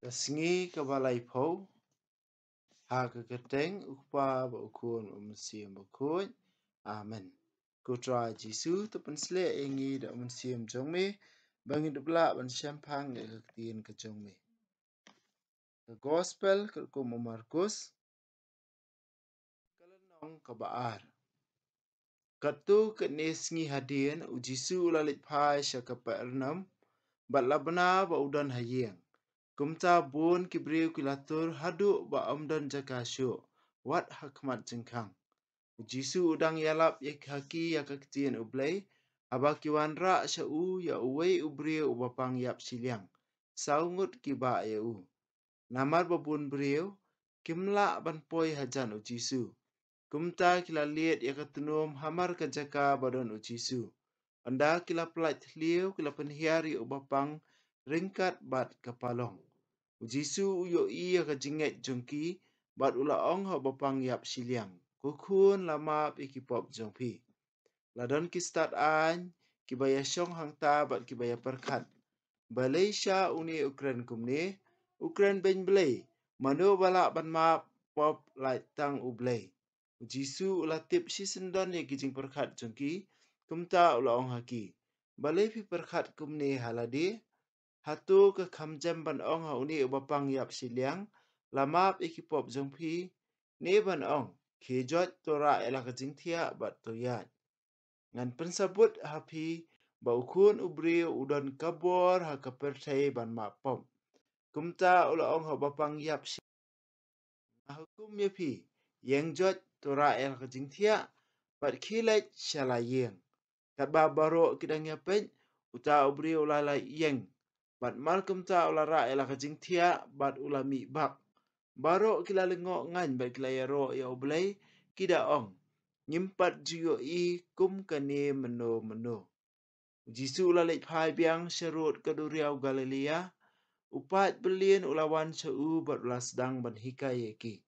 Kasngi kabalay po, ha kakateng ukpa ba ukun umsiem bakun. Amen. Kutra Jisu tapan sle ingi da umsiem jongme bangi dubla ban syampang e kaktien ka jongme. The Gospel kalkum Markus kalanong kabaar. Katu katnesngi hadien u Jisu ulalit pai sya Kapernaum bat labna ba udan hayeng. Kumta bun kibriu kilatur hadu ba amdan jakasyo wat hakmat jengkang. Jisu udang yalap yak haki yak kaktien ublay haba kiwan ra sya u ya uway ubriu ubapang yap siliang. Saungut kiba ya u. Namar babun briu kimla ban poi hajan u Jisu. Kumta kila liat yak katunum hamar kajaka badon u Jisu. Anda kila pelat liu kila penhiari ubapang ringkat bat kapalong. Jisu uyo iya ka jinget jongki bat ula ong ha bapang yap siliang. Kukun lama ikipop jongpi. Ladon kistat an kibaya syong hangta bat kibaya perkat. Malaysia uni Ukraine kumni. Ukraine ben belay. Manu balak ban map pop light tang ublay. Jisu ula tip si sendon ya kijing perkat jongki. Kumta ula ong haki. Balay pi perkat kumni haladi. Hatu ke kamjam ban ong ha uni ubapang yap siliang lamap ikipop jongpi ne ban ong kejot tora ela kajingtia bat toyat ngan pensabut hapi ba ukun ubri udon kabor ha kapertai ban mapom kumta ula ong ha bapang yap hukum yapi yang jot tora ela kajingtia bat kilat shalayeng kat ba baro kidang yapet uta ubri ulala yeng bat malkum ta ulara ela kajingtia bat ulami bak. Baro kila lengok ngan bat kila yaro ya ublay kida ong. Nyimpat juyo i kum kane meno. Jisu ulalay pai biang syarut kaduriau Galilea. Upat belian ulawan syau bat ulas sedang ban hikai eki.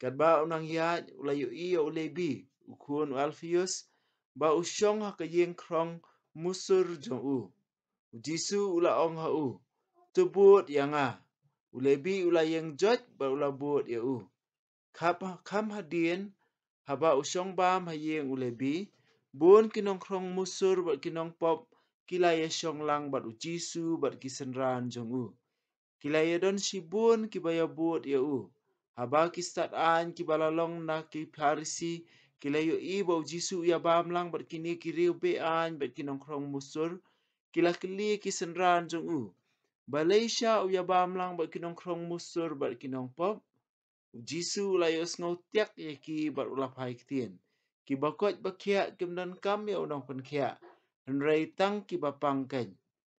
Kat ba unang yat ulayu i ya ulebi. Ukun Alfius ba usyong hakayeng krong musur jong u. Jisu ula ong ha u. Tubut yang a. Ulebi ula yang jot ba ula but ya u. Kam hadien haba usyong bam hayeng ulebi. Bun kinong krong musur bat kinong pop kilaya syong lang bat u Jisu bat kisenran jong u. Kilaya don si bun kibaya but ya u. Haba kistat an kibalalong na ki Parisi kilayo i ba u Jisu ya bam lang bat kini kiriu be an bat kinong krong musur. Kila kili kisenran jong u. Malaysia uya bam lang bat kinong krong musur bat kinong pop. Jisu layos ngau tiak yaki bat ulap hai ktien. Ki bakot bakia kimdan kam ya unang penkia. Henry tang ki bapang ken.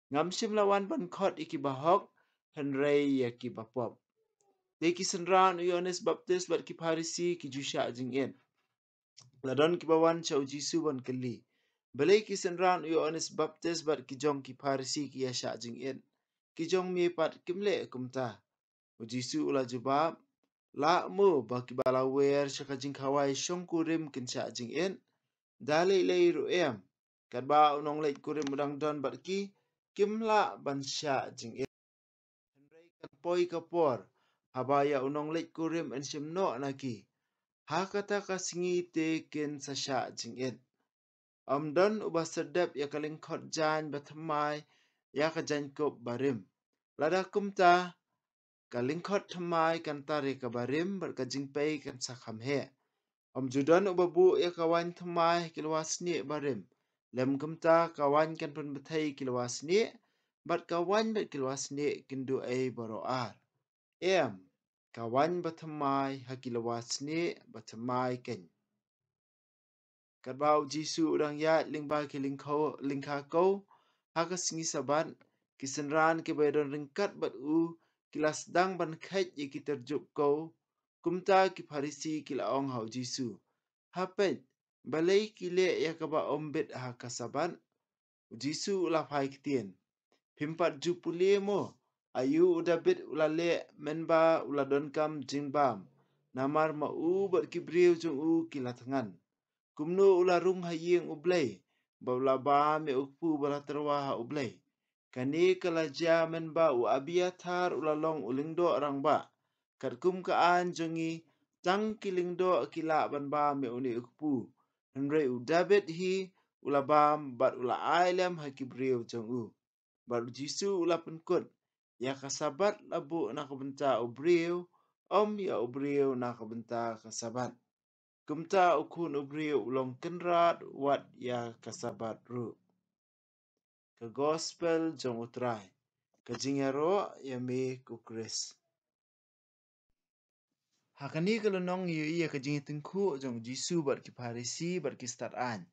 Ngam sim lawan ban khot iki bahok. Henry yaki bapop. Deki senran Yohanes Baptis bat ki Parisi ki Jusha jingin. Ladon ki bawan chau Jisu ban keli. Balai ki senran Yohanes Baptis bat ki jong ki Parisi ki Yasha jingin. Ki jong mi pat kimle kumta. Jisu ula jubab. La mu ba ki balawer syaka jingkawai syong kurim kinsha jingin. Dalai lay ru'em. Kat ba unong lay kurim udang don bat ki. Kimla ban sya jingin. Henry kan poi kapor. Habaya unong lay kurim en simno naki. Hakata kasingi te kin sasya jingin. Don ubah sedap ya kalingkot jan batamai ya kajankop barim. Lada kumta kalingkot tamai kan tari kabarim berkajingpay kan sakam he. Judan ubabu ya kawan tamai kilwas ni barim. Lem kumta kawan kan penbetai kilwas ni bat kawan bat kilwas ni kindu ay baroar. Kawan batamai hakilwas ni batamai ken. Kadbau Jisu udang ya lingba ki lingka kau haka singi saban kisenran ki baydon ringkat bat u kilas dang ban khat ye ki terjuk kau kumta ki Parisi kila ong hau Jisu hapet balai kile ya kaba ombet haka saban Jisu ulah pai ktien pimpat jupule mo ayu udabit ulale menba uladon kam jingbam namar ma u bat kibriu jung u kilatangan kumno ularung hayeng ublay. Baula ba me ukpu bala terwaha ublay. Kani kalaja men ba u Abiathar ulalong ulingdo rang ba. Kat kum kaan jongi tang kilingdo kila ban ba me uni ukpu. Henry u David hi ulabam bat ula ailem hakibriu jong u. Bat jisu ula penkut. Ya kasabat labu nak benta ubriu. Om ya ubriu nak benta kasabat. Kumta ukun ubriu ulong kenrat wat ya kasabat ru. Ke gospel jong utrai. Kajingero ya me kukris. Hakani kalau nong yu iya kajing tengku jong jisu bat ki Farisi bat ki start an.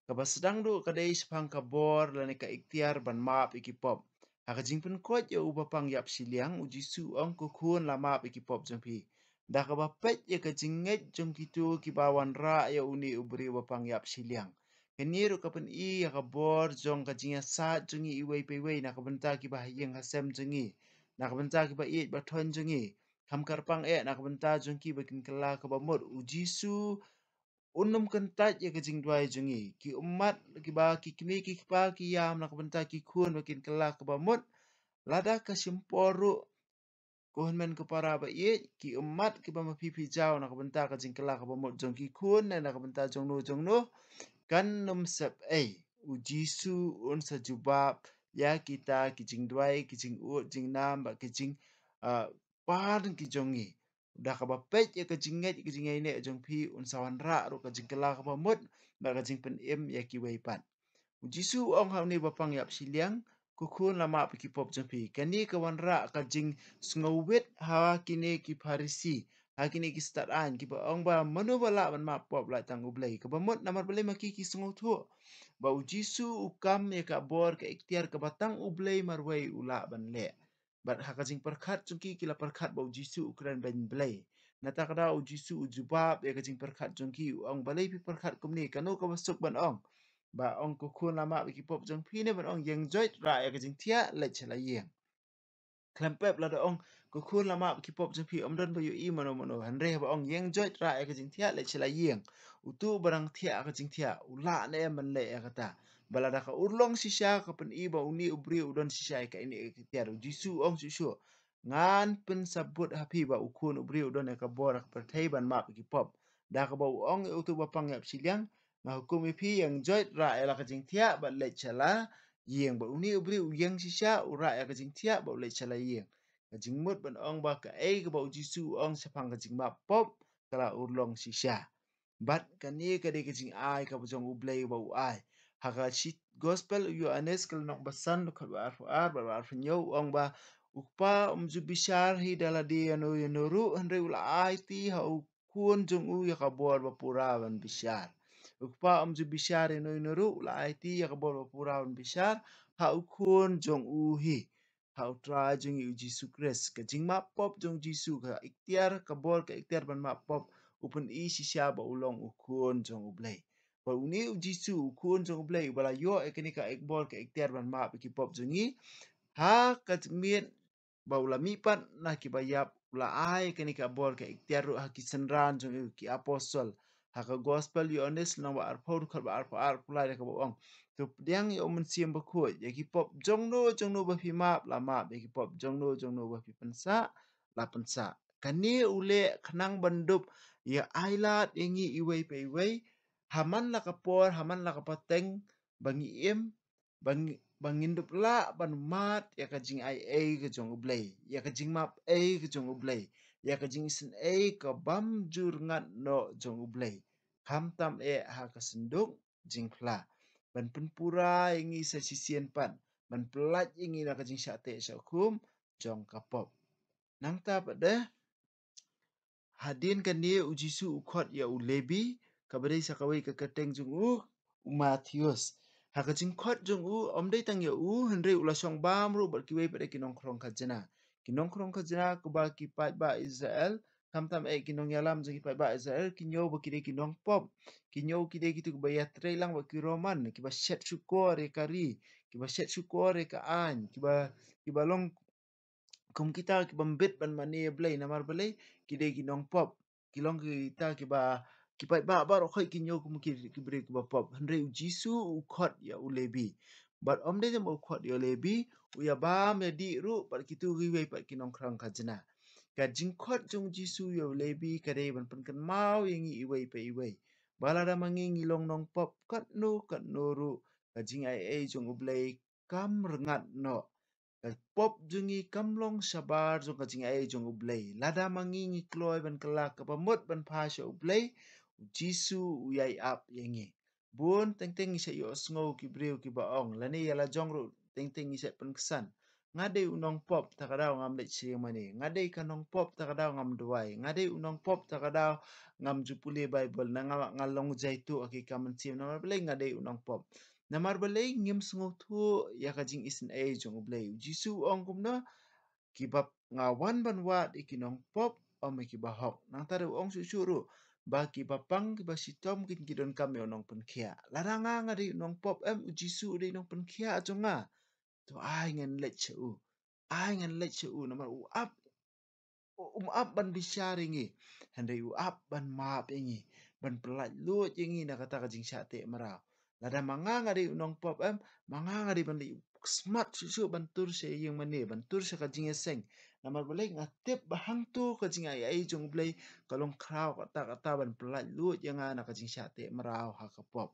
Kaba sedang du kadai sepang kabor lani ka ikhtiar ban maap iki pop. Hakajing pun kot ya ubapang yap siliang u jisu ong kukun la maap iki pop jong pi. Dah kaba pet ya kajing nget jong kitu ki bawan ra ya uni ubri ubapang yap siliang. Keniru kapan i ya kabor jong kajing ya saat jongi iwei pewei na kabenta ki bahayeng hasem jongi. Na kabenta ki ba iit baton jongi. Kam karpang nak benta jongki bakin kela kabamot ujisu unum kentat ya kajing duai jongi ki umat ki ba ki kimi ki pa ki yam nak benta ki kun bakin kela kabamot lada kasimporu kohon men para ba ye ki umat ki ba mapipi jau nak benta kajing kela kabamot jongki kun nak benta jongno kan num sep ujisu un sajubab ya kita kijing duai kijing ut jing nam ba kijing pan ki jongi udah ka bapet ya kijing nget kijing ne jong pi un sawan ra ro kijing kela ka mut ba kijing pen em ya ki wei pan ujisu ong ha ni bapang yap siliang kukun lama ki pop jong pi kani ka wan ra kijing snowwit ha kini ki Farisi hakini ki start an ki ba ong ba manu bala ban ma pop la tang ublei ka ba mut namar bele maki ki sngow thu ba ujisu ukam ya ka bor ka ikhtiar ka batang ublei marwei ula ban le bat hakajing perkhat jongki kila perkhat ba ujisu ukran ban blei nata kada ujisu ujubab ya kajing perkhat jongki ong balei pi perkhat kumni kanu ka basuk ban ong ba ong kukun lama ki pop jong pi ne ban ong yang joit ra ya kajing tia le chala yeng klempep la da ong kukun lama ki pop jong pi om don ba yu i mano hanre ba ong yang joit ra ya kajing tia le chala yeng utu barang tia kajing tia ula ne man le ya kata balada ka urlong sisya ka pen iba uni ubri udon sisya ka ini tiar jisu ong susu ngan pen sabut hapi ba ukun ubri udon ka bor ka pertai ban map ki pop da ka ba ong utu ba pang yap siliang na hukum ipi yang joit ra ya ka jing tia ba le chala yeng ba uni ubri yang sisya ura ya ka jing tia ba le chala yeng ka jing mut ban ong ba ka ka ba jisu ong sepang ka jing map pop kala urlong sisya bat kani ka de ka jing ai ka ba jong ublei ba u ai haka shit gospel yu anes kal nok basan lokal ba arfu nyau ong ba ukpa umju bishar hi dala di yanoru andre ula aiti ha ukun jong u ya kabor ba purawan bishar ukpa umju bishar yanoru ula aiti ya kabor ba purawan bishar ha ukun jong u hi ha utra jong u jisu kris ka jing ma pop jong jisu ka ikhtiar kabor ka ikhtiar ban ma pop upun i sisya ba ulong ukun jong ublei ba uni ujisu ukun jong ublei bala yo ekini ka ekbol ka ikhtiar ban ma ki pop jongi ha ka miet ba ula mipat na ki bayap ula ai kini ka bol ka ikhtiar ru ha ki senran jong ki apostol ha ka gospel yo ones na ba arpau ka ba arpau pulai ka ba to diang yo men siam ba ko ya ki pop jongno ba fi map la map ya ki pop jongno ba fi pensa la pensa kani ule khnang bandup ya ailat ingi iwei pe iwei haman la kapor haman la kapateng bangi em bangin dup la ban mat ya ka jing ai ka jong ublei ya ka jing map ka jong ublei ya ka jing sin ka bam jur ngat no jong ublei kam tam ha ka senduk jing pla ban penpura ingi sa sisien pan ban pelat ingi la ka jing syate syakum jong kapop nang ta pada hadin kan dia ujisu ukot ya ulebi kabadai sakawai ka kateng jung Matius hakajing kot jung om dai tang ya henry ula song bam ru bar kiwei pada kinong krong kajana ku ba ki pat ba Israel kam tam kinong yalam jung ki pat ba Israel kinyo ba kide kinong pop kinyo kide kitu ba ya trailang ba ki roman ki ba shet syukur e kari ki ba shet syukur e ka an ki ba long kum kita ki bambit ban mani blai namar blai kide kinong pop kilong kita ki ba ki pai ba ro khoi kinyo kum ki bre ki ba pop henry jisu u khot ya ulebi But de jam ukhot yo lebi uya bam ya di ru pat kitu riwei pat kinong krang kajna. Ka jingkhot jong Jisu yo lebi kadai ban pen kan mau yengi iwei pe iwei. Balada mangi ngilong nong pop kat no ru ka jing ai jong ublei kam rengat no. Ka pop jungi kamlong sabar jong ka jing ai jong ublei. Lada mangi ngi kloy ban kelak ka pamut ban pasha ublei. Jisu uyai ap yengi. Bun teng isa yo sngo ki breu ki baong. Lani yala jong ru teng isa pen kesan. Ngade unong pop takadaw ngam lech siya mani. Ngade kanong pop takadaw ngam duway. Ngade unong pop takadaw ngam jupuli Bible na ngalong jaitu aki kaman siyam namar balay ngade unong pop. Namar balay ngim sngo tu yakajing isin ay jong ublay. Jisu ong kumna kibab ngawan banwat ikinong pop om ikibahok. Nang taru ong susuru. Ba kibapang kiba sitom kin kidon kami onong penkia. Laranga ngade unong pop Jisu de nong penkia ajonga. To ai ngan lech u. Ai ngan lech u namar u up ban bisharingi. Handai u up ban maap ingi. Ban pelat lut ingi na kata kajing syate marau. Lada manga ngadi unong pop manga ngadi ban li smart susu bantur se yang mani bantur se kajing eseng. Namar balai ngatip bahang tu kajing ai jong blai kalong kraw kata ban pelat lut yang na kajing syate marau hakapop.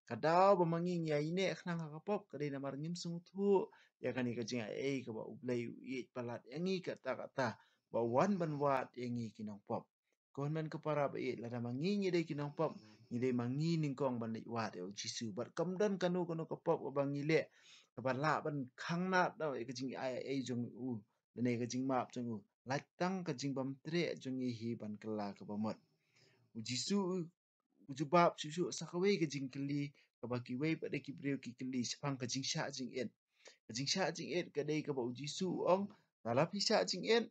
Kadao bamangi ngi aine knang hakapop kadai namar ngim sungtu ya kani kajing ai ka ba ublai i palat yangi kata ba wan ban wat yangi kinong pop. Kon men kepara ba i lada mangi ngi dai kinong pop ngi dai mangi ningkong ban wat ya Jisu bar kamdan kanu kapop ba bangi le ba la ban khang na da kajing ai jong u dane kajing map jong u latang kajing bam tre jong i hi ban kala ka ba mot. Jisu ujubab susu sakawai kajing keli kabaki wei pada kibreu ki keli sepang kajing sya jing en. Kajing sya jing en kadai ka ba Jisu ong talap sya jing en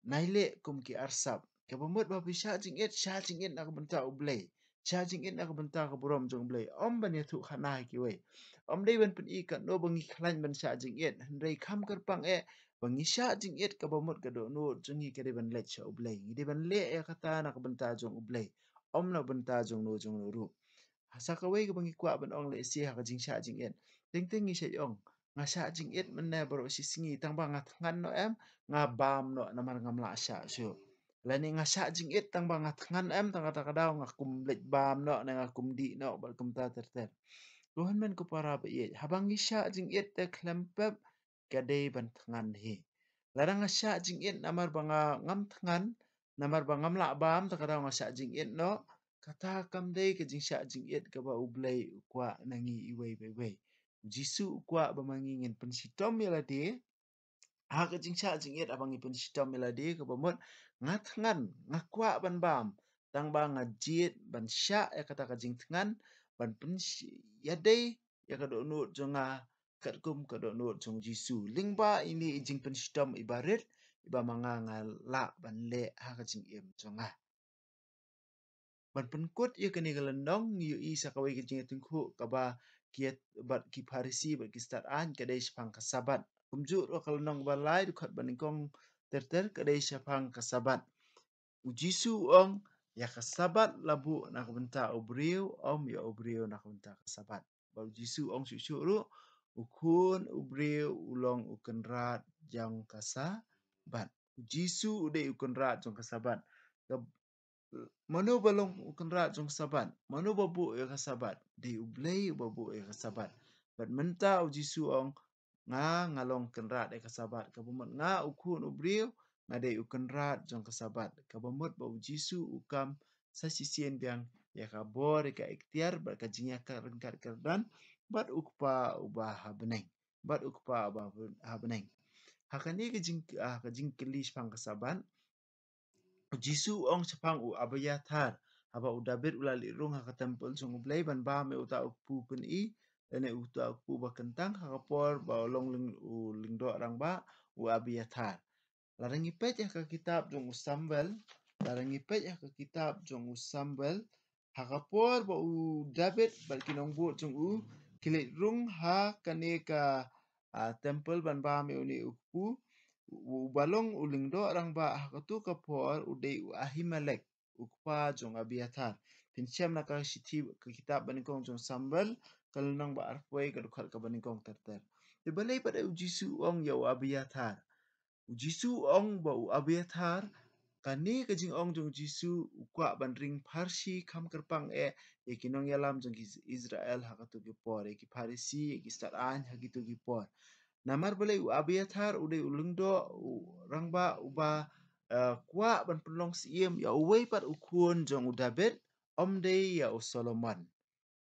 naile kum ki arsap. Ka bamut ba sya jing en nak benta ublei. Sya jing en nak benta ka burom jong ublei. Om ban ya tu khana ki wei. Om dei ban pen ikat no bangi klan ban sya jing en. Hendai kam kerpang bangi sya jing en ka bamut ka do no jongi kadai ban let sya ublei. Ngide ban le ya kata nak benta jong ublei. Om na benta jong no ru. Sakawai ka bangi kwa ban ong le si ha kajing sya jing en. Teng ngi sya ong. Nga sya jing en mena baro si singi tang ba ngat ngan no nga bam no namar ngam la sya syu. Lani nga sya jing en tang ba ngat ngan tang kata kadaw nga kum let bam no na nga kum di no bal kum ta ter. Tuhan men ko para ba ye. Habang sya jing en te klempep kadai ban tangan hi. Larang nga sya jing en namar ba nga ngam tangan namar ba ngam la bam ta kadaw nga sya jing en no kata kam dei kajing sya jing et ka ba ublei kwa nangi iwei wei. Jisu kwa ba mangi ngin pensitom melade ha kajing sya jing et abang ipun sitom melade ka ba mot ngat ngan ngakwa ban bam tang ba ngajit ban sya ya kata kajing tangan ban pensi ya dei ya ka do nut jonga kat kum ka do nut jong Jisu. Lingba ini ijing pensitom ibarit iba manga ngala ban le ha kajing im jonga. Ban penkut ia kini galendong yu i sakawai ke jinga tungku kaba kiat bat ki parisi bat ki start an kadai sepang kasabat. Kumju ro kalendong balai dukat baningkong ter kadai sepang kasabat. Ujisu ong ya kasabat labu nak benta obriu om ya obriu nak benta kasabat. Ba ujisu ong susu ru ukun ubriu ulong ukenrat jang kasabat. Ujisu ude ukenrat jang kasabat. Manu balong ukenrat jong sabat. Manu babu ya kasabat. Di ublei babu ya kasabat. Bat menta ujisu ong ngalong kenrat ya kasabat. Kabumut nga ukun ubriu ngade ukenrat jong kasabat. Kabumut ba ujisu ukam sasisien biang ya kabor ya ikhtiar bat kajinya rengkat kerdan bat ukpa ubah habeneng. Bat ukpa ubah habeneng. Hakani kajing kelis pang kasabat. Jisu ong sepang u abayathar haba u David ulali rung haka tempel jong ublay ban ba me uta ukpu pen i dane uta ukpu ba kentang haka por ba long lingdo rang ba u abayathar. Larang ipet haka kitab jong Samuel larang ipet haka kitab jong Samuel haka por ba u David bal kinong bu jong u kilit rung ha kaneka tempel ban ba me uni ukpu balong ulingdo rang ba hakatu kapor udai Ahimelek ukpa jong Abiathar. Pinsiam na ka kitab banikong jong Samuel kalau nang ba arpoi ka dukat ka baning kong terter. Di balai pada ujisu ong ya Abiathar. Ujisu ong ba Abiathar kani ka jing ong jong jisu ukwa ban ring Parsi kam kerpang e kinong yalam jong Israel hakatu ki por e ki Parisi e ki Staran hakitu ki por. Namar balai Abiathar udai ulungdo rangba uba kwa ban penlong siem ya uwei pat ukun jong David omdei ya Solomon.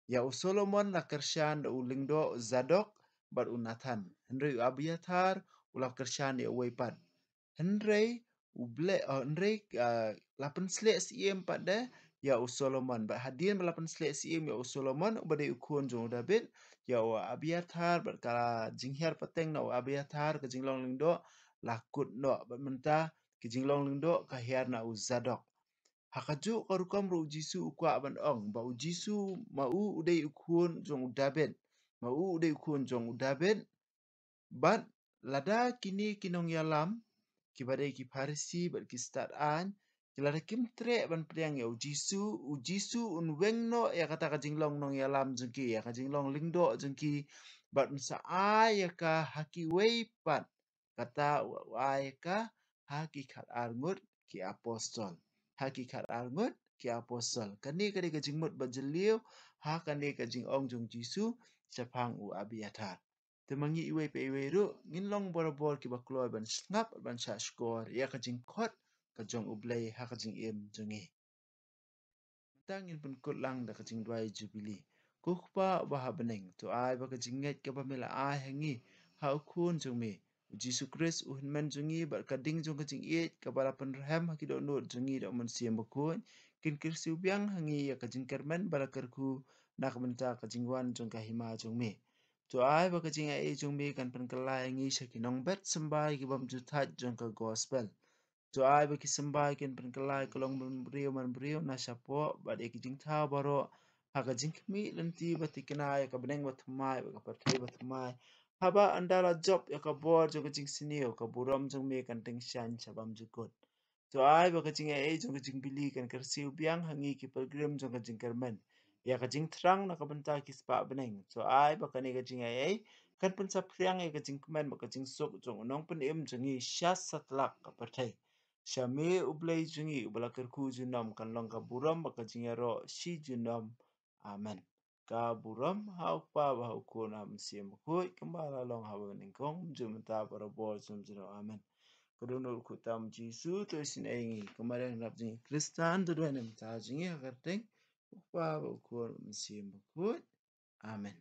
Ya Solomon na kershan da ulingdo Zadok bat Nathan. Henry Abiathar ulap kershan ya uwei pat. Henry lapan selek siem pada ya Solomon. Ba hadin lapan selek siem ya Solomon badai ukun jong David ya Abiathar bat kala jinghiar pateng na Abiathar ke jinglong lingdo lakut no bat mentah ke jinglong lingdo kahiar na Zadok. Hakaju karukam ro Jisu ukwa ban ong ba Jisu mau udai ukun jong David. Mau udai ukun jong David bat lada kini kinong yalam kibadai ki Parsi bat ki Staran kilada kim tre ban priang ya Jisu unweng no ya kata ka jinglong nong yalam jengki ya ka jinglong lingdo jengki bat msa ya ka haki wei pat kata ya ka haki khat arngut ki apostol. Hakikat arngut ki apostol. Kani kadi ka jingmut ba jeliu ha kani ka jing ong jong Jisu sapang u Abiathar. Temangi iwe pe iwe ru nginlong borobor ki bakloy ban snap ban sha skor ya ka jing khot ka jong ublay ha ka jing im jongi. Tangin pun kut lang da ka jing dwai jubili. Kukpa ba ha beneng to ai ba ka jing nget ka ba mela ai hangi ha ukun jong me. Jisu Kris uhinman jungi bat kading jong kajing iet kabala penraham haki do nur jungi do mun siam bakun kin kirsi ubiang hangi ya kajing kermen bala kerku nak benta kajing wan jong kahima jong me. To ai ba kajing ai jong me kan penkelai hangi syakinong bet sembai ki bam jutat jong ka gospel. To ai ba ki sembai kin penkelai kolong man brio na syapo bat e kijing tau baro haka jing kemi lenti batikenai ka beneng batmai ba ka patai batmai. Haba andala job ya ka bor jo kajing sinio ka buram jong me kan teng shan sabam jukut. To ai ba kajing jong kajing bili kan kersiu biang hangi ki pilgrim jong kajing kermen. Ya kajing terang na kabenta ki spa beneng. To ai ba kani kajing kan pun sa priang ya kajing kemen ba kajing sok jong nong pen im jongi syas satlak ka patai. Syame ublay jongi ubala kerku junom kan long ka buram ba kajing ro si junom. Amen. Ka buram hau pa ba hau ko na msiam hui kembala long hau ningkong jum ta para bol jum jiro amen. Kedunul ku tam Jisu to sin aingi kemarin rap jing Kristan tu dua nem ta jingi hakarteng pa ba ko msiam hui amen.